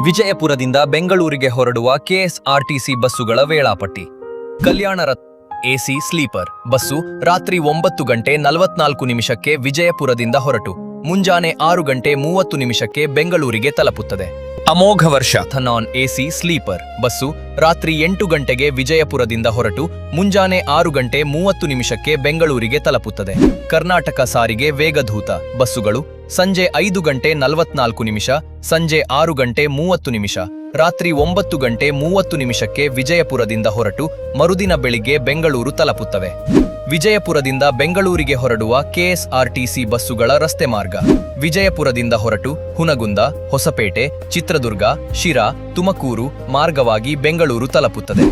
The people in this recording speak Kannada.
ವಿಜಯಪುರದಿಂದ ಬೆಂಗಳೂರಿಗೆ ಹೊರಡುವ ಕೆಎಸ್ಆರ್ಟಿಸಿ ಬಸ್ಸುಗಳ ವೇಳಾಪಟ್ಟಿ. ಕಲ್ಯಾಣ ರತ್ನ ಎಸಿ ಸ್ಲೀಪರ್ ಬಸ್ಸು ರಾತ್ರಿ 9 ಗಂಟೆ 44 ನಿಮಿಷಕ್ಕೆ ವಿಜಯಪುರದಿಂದ ಹೊರಟು ಮುಂಜಾನೆ 6 ಗಂಟೆ 30 ನಿಮಿಷಕ್ಕೆ ಬೆಂಗಳೂರಿಗೆ ತಲುಪುತ್ತದೆ. ಅಮೋಘ ವರ್ಷ ನಾನ್ ಎಸಿ ಸ್ಲೀಪರ್ ಬಸ್ಸು ರಾತ್ರಿ 8 ಗಂಟೆಗೆ ವಿಜಯಪುರದಿಂದ ಹೊರಟು ಮುಂಜಾನೆ 6 ಗಂಟೆ 30 ನಿಮಿಷಕ್ಕೆ ಬೆಂಗಳೂರಿಗೆ ತಲುಪುತ್ತದೆ. ಕರ್ನಾಟಕ ಸಾರಿಗೆ ವೇಗಧೂತ ಬಸ್ಸುಗಳು ಸಂಜೆ 5 ಗಂಟೆ 44 ನಿಮಿಷ, ಸಂಜೆ 6 ಗಂಟೆ 30 ನಿಮಿಷ, ರಾತ್ರಿ 9 ಗಂಟೆ 30 ನಿಮಿಷಕ್ಕೆ ವಿಜಯಪುರದಿಂದ ಹೊರಟು ಮರುದಿನ ಬೆಳಿಗ್ಗೆ ಬೆಂಗಳೂರು ತಲುಪುತ್ತವೆ. ವಿಜಯಪುರದಿಂದ ಬೆಂಗಳೂರಿಗೆ ಹೊರಡುವ ಕೆಎಸ್ಆರ್ಟಿಸಿ ಬಸ್ಸುಗಳ ರಸ್ತೆ ಮಾರ್ಗ. ವಿಜಯಪುರದಿಂದ ಹೊರಟು ಹುನಗುಂದ, ಹೊಸಪೇಟೆ, ಚಿತ್ರದುರ್ಗ, ಶಿರಾ, ತುಮಕೂರು ಮಾರ್ಗವಾಗಿ ಬೆಂಗಳೂರು ತಲುಪುತ್ತದೆ.